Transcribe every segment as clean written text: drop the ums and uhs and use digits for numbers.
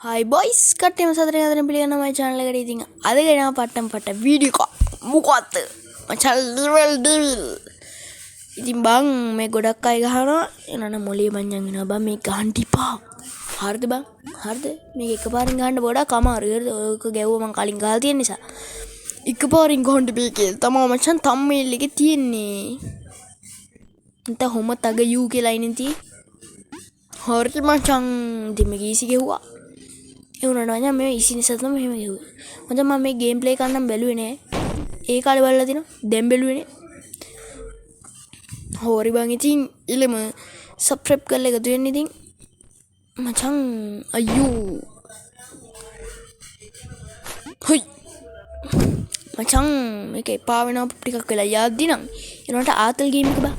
Hi boys, කට්ටියම සතර හතරෙන් පිළිගන්නවා මගේ channel එකට. ඉතින් අද ගෙනාව පට්ට වීඩියෝ එකක්. මොකක්ද? මචං level. ඉතින් බං මේ ගොඩක් අය ගහනවා. එනන මොලේ මංජන් එනවා බං මේ ගහන්න තිපා. හරිද බං? හරිද? මේක එකපාරින් ගහන්න ගොඩක් අමාරුයි. හරිද? ඔක ගැවුවා මං කලින් ගහලා තියෙන නිසා. එකපාරින් ගහන්න බෑ කියලා තමයි මචං thumbnail එකේ තියෙන්නේ. እንත හොම තග යූ කියලා ඉන්නේ තියෙන්නේ. හරිද මචං? ඉතින් මේක ඊසි ගෙවුවා. ඒුණාට මම මේ ඉසි නිසා තමයි මෙහෙම ගෙවුවේ. මොකද මම මේ ගේම් ප්ලේ කරන්නම් බැලුවේ නෑ. ඒ කාලේ බලලා තිනවා. දැන් බැලුවේ නෑ. හොරි බං ඉතින් ඉලම සබ්ස්ක්‍රයිබ් කරලා එකතු වෙන්න ඉතින් මචං අයියෝ. හොයි. මචං මේක එපා වෙනවා ටිකක් වෙලා යද්දි නම් එනකොට ආතල් ගේම් එක බා.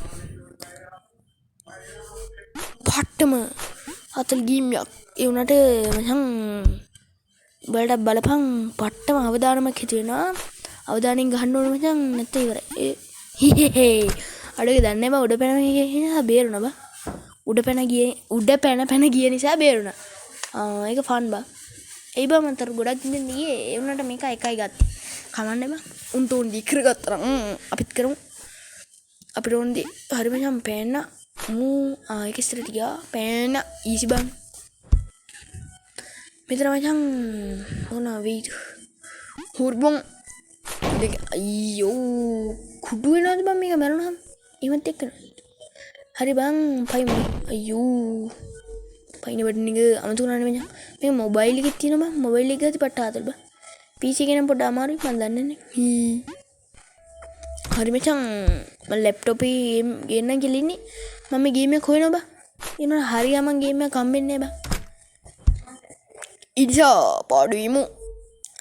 පට්ටම ආතල් ගේම් එකක්. ඒ උනට මචං බලට බලපං පට්ටම අවදානමක් හිතු වෙනවා. අවදානෙන් ගහන්න ඕන මචං නැත්නම් ඉවරයි. හිහෙහෙ අඩේ දන්නේ බා උඩ පැන ගියා බේරුණා බා. උඩ පැන ගිය නිසා බේරුණා. ඒක ෆන් බා. ඒ බා මන්තර ගොඩක් ඉඳන් ගියේ. ඒ උනට මේක එකයි ගත්තේ. කමන්නේ බා. උන්ට උන්දි ඉක්‍ර ගත්තා නම් අපිත් කරමු. අපිට උන්දි හරි මචං පෑන්න ඒක ඉස්සරට ගියා. පෑන්න ඊසි බං. මෙතන මචං මොනවා වෙයිද? හුර්බොන් දෙක අයියෝ කුඩු වෙනවද බං මේක මැරුණාම? එහෙමත් එක්කන. හරි බං පයි මේ අයියෝ පයින් බටන් එක අමතුනානේ මචං. මේක මොබයිල් එකේ තියෙනවා බං. මොබයිල් එක ගත්ත පට්ටාතල් බං. PC එකේ නම් පොඩ්ඩ අමාරුයි මන් දන්නේ නැහැ. හරි මචං මම ලැප්ටොප් එකේ ගේන්න කියලා ඉන්නේ. මම මේ ගේම් එක හොයනවා බං. එනවා හරියම ගේම් එක හම්බෙන්නේ නැහැ බං. ඉතින් පාඩුවීමු.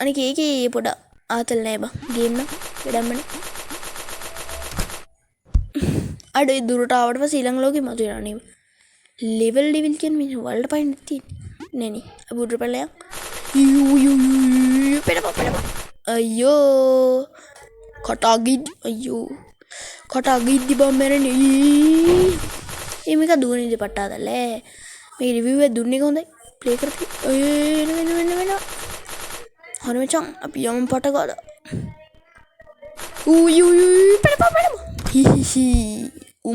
අනික ඒකේ පොඩ ආතල් නෑ බං. ගේම් නම් වැඩක්මනේ. අඩේ දුරට ආවට පස්සේ ඊළඟ ලෝකෙ මතුවෙනවා නේ. ලෙවල් කියන්නේ මේ වලට පයින් තියෙන්නේ. නෑනේ. අපි උඩට පැනලා යූ පෙඩප. අයියෝ. අයියෝ. කටාගිද්දි බම් මැරෙන්නේ. මේක දුවන්නේ දෙපට්ටාදල්ලේ. මේ රිවිව් එක දුන්නේ හොඳයි. ප්ලේ කරපු වෙන හරි මචං අපි යමු පට ගාලා පෙඩප හිහිහි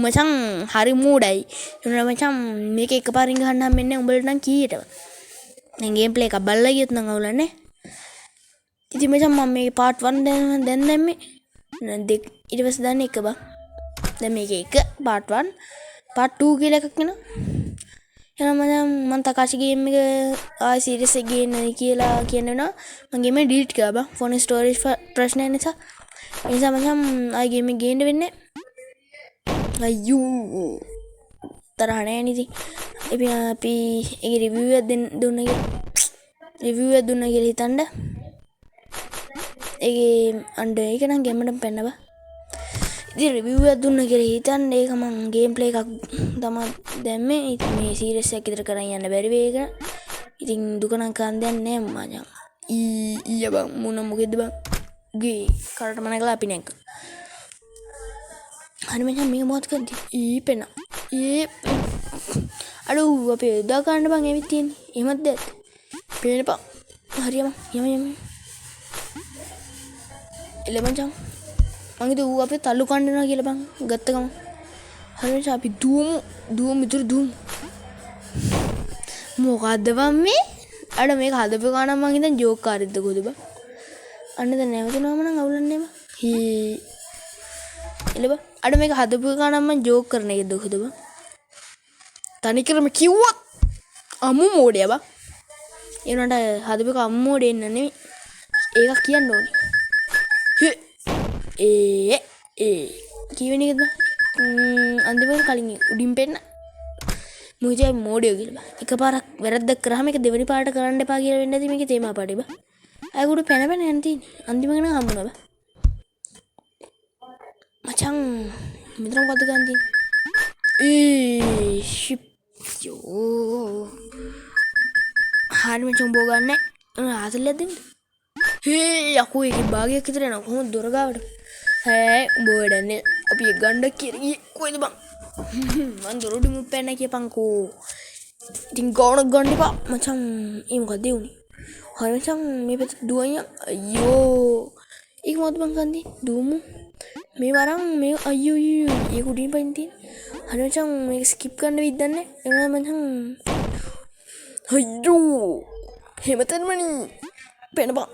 මචං හරි මූඩයි එනවා මචං මේක එකපාරින් ගහන්න හම්බෙන්නේ උඹලට නම් කීයටද දැන් ගේම් ප්ලේ එකක් බලලා ගියොත් නම් අවුලන්නේ ඉතින් මචං මම මේ පාර්ට් 1 දැන් දැම්මේ දෙක ඊට පස්සේ දාන්න එක බං දැන් මේක එක පාර්ට් 1 පාර්ට් 2 කියලා එකක් එනවා එහෙනම් මම තකාෂි ගේම් එක ආයි සීරියස් එක ගේන්න කියලා කියනවා මම ගේම ඩිලීට් කරා බං ෆෝන් ස්ටෝරේජ් ප්‍රශ්න නිසා ඒ නිසා මම ආයි ගේම් එක ගේන්න වෙන්නේ අයියෝ තරහ නැහැ නේද අපි ඒකේ රිවිව් එකක් දුන්නා කියලා හිතන්න ඒකේ අnder ඒක නම් ගේමකට පැන්න බං ඉතින් රිවිව් එකක් දුන්නා කියලා හිතන්න ඒක මම ගේම් ප්ලේ එකක් තමයි දැම්මේ ඉතින් මේ සීරියස් එකක් විතර කරන් යන්න බැරි වෙයි ඒක ඉතින් දුක නම් කන් දෙන්නේ නැහැ මචං ඊය බං මොන මොකෙද බං ගේ කරට මනකලා අපි නැංක හරි මචං මේක මොකද කරන්නේ පෙන අඩෝ අපේ එදා ගන්න බං එවිත් තියෙන්නේ එහෙමද දැත් පේනපා හරියම යම එළ මචං මං හිතුවා ඌ අපේ තල්ලු කණ්ඩනවා කියලා බං ගත්ත ගම හරියට අපි දුවමු ඉතුරු දුවමු මොකද්ද බං මේ අර මේක හදපු ගානක් මං හිතන් ජෝක් කාරිද්ද කොහොද බං අන්න දැන් නැවතුනම නම් අවුලන්නේ බං එළ බං අර මේක හදපු ගානක් මං ජෝක් කරන එකද කොහොද බං තනිකරම කිව්වා අමු මෝඩයා බං ඒ උනට හදපු එක අමු මෝඩේ එන්න නෙමෙයි ඒක කියන්න ඕනේ කීවෙන එකද අන්තිමට කලින් උඩින් පෙන්න මුජයි මෝඩියෝ කියලා එකපාරක් වැරද්දක් කරාම ඒක දෙවෙනි පාරට කරන්න එපා කියලා වෙන්නේ නැති මේකේ තේමා පාඩේ බා අයගොඩ පැන යන්න තියෙන්නේ අන්තිමට නම් හම්බුණා බා මචං මෙතන මොකද්ද ගන්න තියෙන්නේ ෂිප් යෝ හරි මචං බෝ ගන්න ආතල්ලක් දෙන්න යකෝ ඒකේ භාගයක් විතර යනවා කොහොමද දොර ගාවට උඹ වැඩන්නේ අපි ගණ්ඩක් කිය කොයිද බං මන් දොරටි මුප්පැන්න කියපංකෝ ඉතින් ගානක් ගන්න එපා මචං. ඒ මොකද උනේ? හරි මචං මේ පැත්ත දුවයියා. අයියෝ. ඒක මොකද මං කන්දේ? දුවමු. මේ වරන් මේ අයියෝ ඒක උඩින් පයින් තියෙන. හරි මචං මේක ස්කිප් කරන්න විද්දන්නේ. එනවා මචං. අයියෝ. හැමතැනමනේ. පේනපා.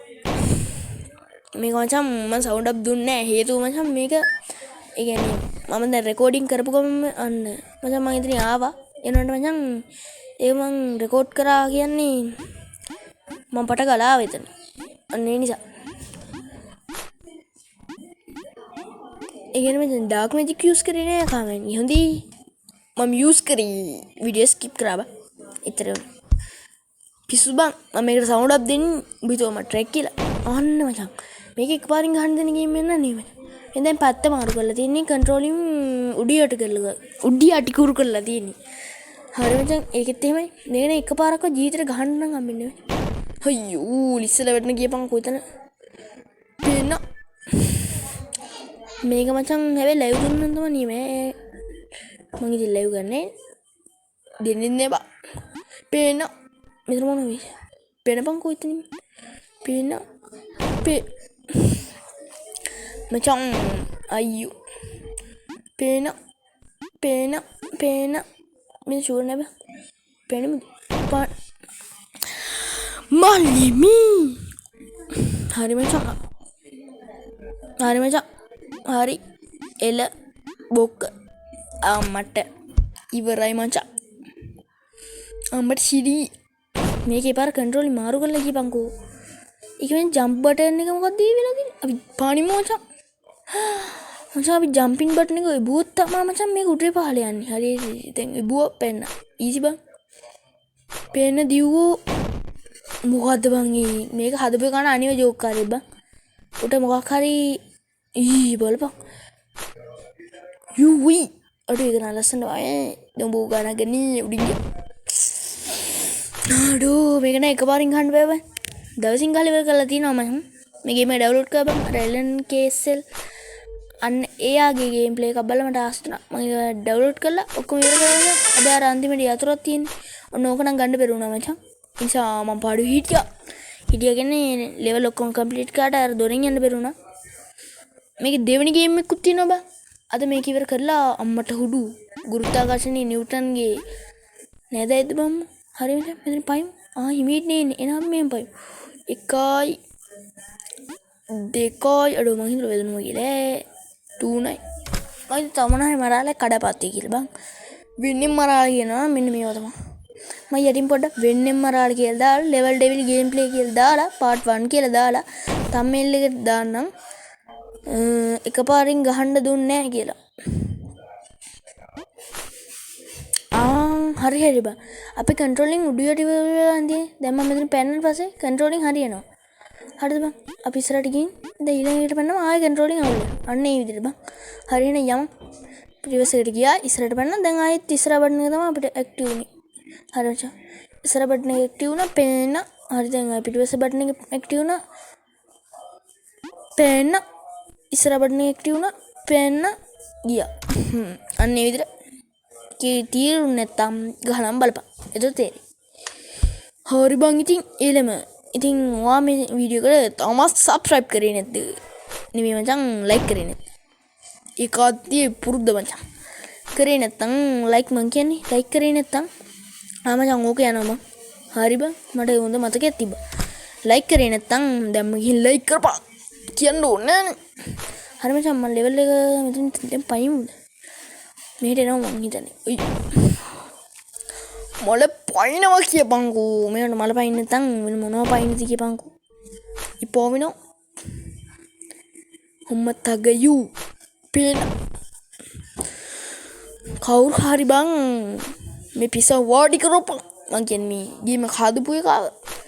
මේක මචං මම සවුන්ඩ් අප් දුන්නේ නැහැ. හේතුව මචං මේක ඒ කියන්නේ මම දැන් රෙකෝඩින් කරපු ගමන් අන්න මචං මම ඉතින් ආවා. එනකොට මචං ඒක මං රෙකෝඩ් කරා කියන්නේ මම පට ගලා වෙතන. අන්න ඒ නිසා. ඒ කියන්නේ මම ඩාර්ක් මැජික් යූස් කරේ නෑ කාමෙන්. හොඳි මම යූස් කරේ වීඩියෝ ස්කිප් කරා බා. ඊතර පිස්සු බං මම මේකට සවුන්ඩ් අප් දෙන්න උඹිතෝ මට ට්‍රැක් කියලා. අන්න මචං මේක එකපාරින් ගහන්න දෙන ගේම් එක නෙමෙයි මචං. මම දැන් පැත්ත මාරු කරලා තියෙන්නේ කන්ට්‍රෝලින් උඩියට කරලා උඩිය අටිකුරු කරලා තියෙන්නේ. හරි මචං ඒකෙත් එහෙමයි. මේක නේ එකපාරක්ව ජීවිතේට ගහන්න නම් හම්බෙන්නේ නැහැ. අයියෝ ලිස්සලා වැටෙන ගියපන් කොයිතන. පේන්න මේක මචං හැබැයි ලයිව් දුන්නා නම් තමයි මේ මම ඉතින් ලයිව් ගන්නේ දෙන්නේ නෑ බා. පේන්න මෙතන මොන වෙයි? පේනපන් කොයිතනින්? පේන්න මචං අයියෝ පේන්න මේ ෂුවර් නෑ බා. පේන්නේ මල්ලිමි. හරි මචං හරි එල බොක්ක අම්මට ඉවරයි මචං. අම්මට සිරි මේකේ පාර කන්ට්‍රෝල් මාරු කරලා ගියපන්කෝ. ඒකෙන් ජම්ප් බටන් එක මොකක්ද ඒ වෙලා තියෙන්නේ? අපි පානිමු මචං. මචං අපි ජම්පින් බටන් එක එබුවොත් තමයි මචං මේක උඩේ පහළ යන්නේ. හරි දැන් එබුව පෙන්න. ඊසි බං. පෙන්න දිව්වෝ මොකද්ද බං මේක හදපු ගාන අනිව ජෝක් කරේ බං. උට මොකක් හරි ඊ බලපන්. යුවි අඩේ ඒක නා ලස්සන අය දඹු ගාන ගනි උඩින් ගියා. අඩෝ මේක නේ එකපාරින් ගන්න බෑ බං. දවසින් ගාලා ඉවර කරලා තියෙනවා මම. මේ ගේම ඩවුන්ලෝඩ් කරා බං. රෙලන් කේසල් අන්න එයාගේ ගේම් ප්ලේ එකක් බලලා මට ආස වුණා. මම ඒක ඩවුන්ලෝඩ් කරලා ඔක්කොම ඉවර කරලා අද අර අන්තිමට යතුරුක් තියෙන්නේ. ඔන්න ඕක නම් ගන්න බැරි වුණා මචං. ඒ නිසා මම පාඩු හිටියා. කියන්නේ ලෙවල් ඔක්කොම කම්ප්ලීට් කරාට අර දොරෙන් යන්න බැරි වුණා. මේකේ දෙවෙනි ගේම් එකකුත් තියෙනවා බං. අද මේක ඉවර කරලා අම්මට හුඩු ගුරුත්වාකර්ෂණයේ නිව්ටන්ගේ නේද බම්ම. හරි මෙතන පයින් හිමීට නේ එනම් මෙහෙම පයින් 1යි 2යි අඩෝ මං හිතුවා වෙදෙනවා කියලා 3යි මම තමනයි මරාලා කඩපත්තේ කියලා බං. වෙන්නෙන් මරාලා කියනවා මෙන්න මේවා තමයි. මම යටින් පොඩ්ඩක් වෙන්නෙන් මරාලා කියලා දාලා ලෙවල් ඩෙවිල් ගේම් ප්ලේ කියලා දාලා පාර්ට් 1 කියලා දාලා තම්මේල් එකට දාන්නම්. එකපාරින් ගහන්න දුන්නේ නැහැ කියලා. හරි බා. අපි කන්ට්‍රෝලින් උඩියට ඉවරලා ඉඳී. දැන් මම මෙතන පැනන පස්සේ කන්ට්‍රෝලින් හරියනවා. හරිද බං? අපි ඉස්සරහට ගිහින් දැන් ඊළඟට පැනනවා ආයෙ කන්ට්‍රෝලින් අවුල්. අන්න ඒ විදිහට බං. හරියන යමු. ප්‍රිවියස් එකට ගියා ඉස්සරහට පැනන දැන් ආයෙත් ඉස්සරහ බටන් එක තමයි අපිට ඇක්ටිව් වෙන්නේ. හරි මචං. ඉස්සරහ බටන් එක ඇක්ටිව් වුණා පේන්න. හරි දැන් ආයෙ පිටිපස්ස බටන් එක ඇක්ටිව් වුණා. පේන්න. ඉස්සරහ බටන් එක ඇක්ටිව් වුණා පේන්න ගියා. අන්න ඒ විදිහට තීරු නැත්තම් ගහනම් බලපන්. එතකොට තේරෙයි. හරි බං ඉතින් ඔයා මේ වීඩියෝ එකට තාමත් සබ්ස්ක්‍රයිබ් කරේ නැද්ද? නෙමෙයි මචං ලයික් කරේ නැද්ද? ඒකත් පුරුද්ද මචං. කරේ නැත්තම් ලයික් මං කියන්නේ ලයික් කරේ නැත්තම් මචං ඕක යනවා මං. හරි බං මට හොඳ මතකයක් තිබ්බා. ලයික් කරේ නැත්තම් දැන් මම ගිහින් ලයික් කරපන් කියන්න ඕනේ නෑනේ. හරි මචං මම ලෙවල් එක මෙතන දැන් පයින් මෙහෙට එනවා මං හිතන්නේ. ඔයි. මල පයින්නවා කියපන්කෝ. මේකට මල පයින් නැත්තම් වෙන මොනවා පයින්ද කියපන්කෝ. ඉපෝවිනෝ. හොම්ම තගයු. පේන. කවුරු හරි බං මේ පිසා වාඩි කරපන්. මං කියන්නේ මේ ගේම හදපු එක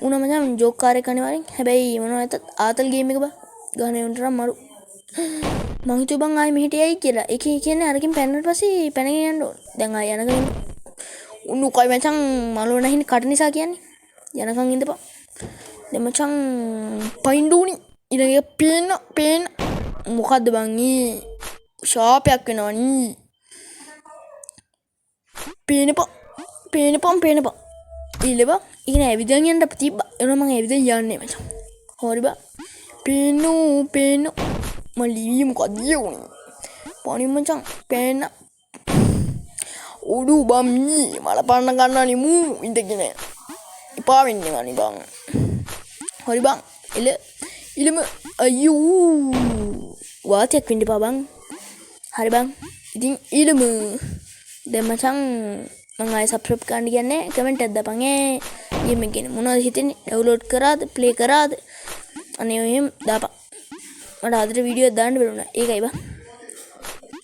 උනා මචං ජෝක් කාර්යයක් අනිවාර්යෙන්. හැබැයි මොනවා නැතත් ආතල් ගේම් එක බං. ගහන උන්ට නම් මරු. මං හිතුවා බං ආයි මෙහෙට යයි කියලා. ඒකේ කියන්නේ අරකින් පැනනට පස්සේ පැනගෙන යන්න ඕන. දැන් ආයි යනකම් උණු කයි මචං මලෝ නැහින් කට නිසා කියන්නේ. යනකම් ඉඳපන්. දැන් මචං පයින්ඩුනි. ඊළඟ පේන මොකද්ද බං ඊ ෂාපයක් වෙනවනි. පේනපම් ඉල්ල බං ඉගෙන ඇවිදන් යන්න තිබ්බ එන මං ඇවිදන් යන්නේ මචං හරි බං පේනු මම ලිවීම කදිය උනේ පණි මචං පේන උඩු බම්මි මල පන්න ගන්නා නිමු ඉඳගෙන එපා වෙන්නේ ගනි බං හරි බං ඉලම අයියෝ වාතයක් වෙන්න එපා බං හරි බං ඉතින් ඉලම දැන් මචං මම ආයෙ සබ්ස්ක්‍රයිබ් කරන්න කියන්නේ කමෙන්ට් එකක් දාපන් ගේම් එක ගැන මොනවද හිතෙන්නේ ඩවුන්ලෝඩ් කරාද ප්ලේ කරාද අනේ ඔයම දාපන් මට අදට වීඩියෝ එකක් දාන්න බැරුණා ඒකයි බං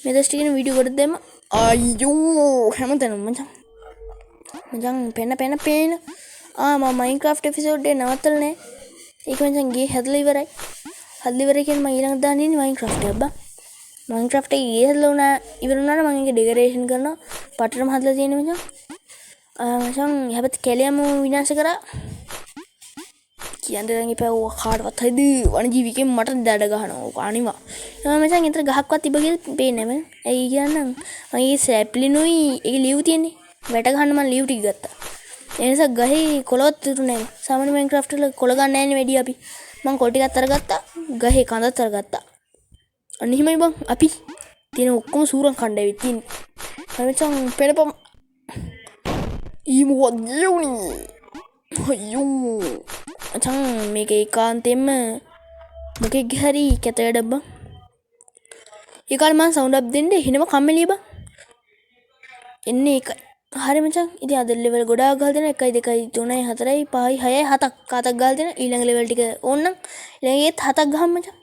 මේ දස්ටි කියන වීඩියෝ කොට දෙන්න අයියෝ හැමතැනම මචං පේන මම මයින්ක්‍රාෆ්ට් එපිසෝඩ් එක නවත්තලා නෑ ඒක මචං ගේ හැදලා ඉවරයි කියන්නේ මම ඊළඟට දාන්න ඉන්නේ මයින්ක්‍රාෆ්ට් එක බං මයින්ක්‍රාෆ්ට් එකේ ගේ හැදලා ඉවරුණාට මම ඒක ඩෙකරේෂන් කරනවා පටරම හදලා තියෙන මචං හැබැයි කැලියම විනාශ කරා කියන්න දැන් එපා ඔය කාටවත් හයිද වනජීවිකෙන් මට දඩ ගහනවා ඔක අනිවා මචං ඊතර ගහක්වත් තිබ්බ කියලා පේන්නේ නැහැ මම ඇයි කියන්නම් මගේ සැප්ලිනුයි ඒක ලියු තියෙන්නේ වැට ගහන්න මම ලියු ටික ගත්තා ඒ නිසා ගහේ කොළවත් ඉතුරු නැහැ සාමාන්‍ය මයින්ක්‍රාෆ්ට් වල කොළ ගන්න නැහැ නේ වැඩි අපි මම කොළ ටිකක් අරගත්තා ගහේ කඳත් අරගත්තා අන්න එහෙමයි බං අපි තියෙන ඔක්කොම සූරන් කණ්ඩ ඇවිත් තියෙන්නේ හරි මචං පේනපම් ඊමුවත් ජීවුනේ අයියෝ මචං මේක ඒකාන්තයෙන්ම මොකෙක් හරි කැත වැඩක් බං ඒකාල මම සවුන්ඩ් අප් දෙන්න එහෙනම කම්මැලි බං එන්නේ ඒකයි හරි මචං ඉතින් අද ලෙවල් ගොඩාක් ගහලා දෙන 1 2 3 4 5 6 7ක් කාතක් ගහලා දෙන ඊළඟ ලෙවල් ටික ඕන්නම් ඊළඟ ඒත් 7ක් ගහමු මචං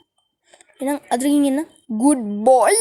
එහෙනම් අදකින් එන්න good boy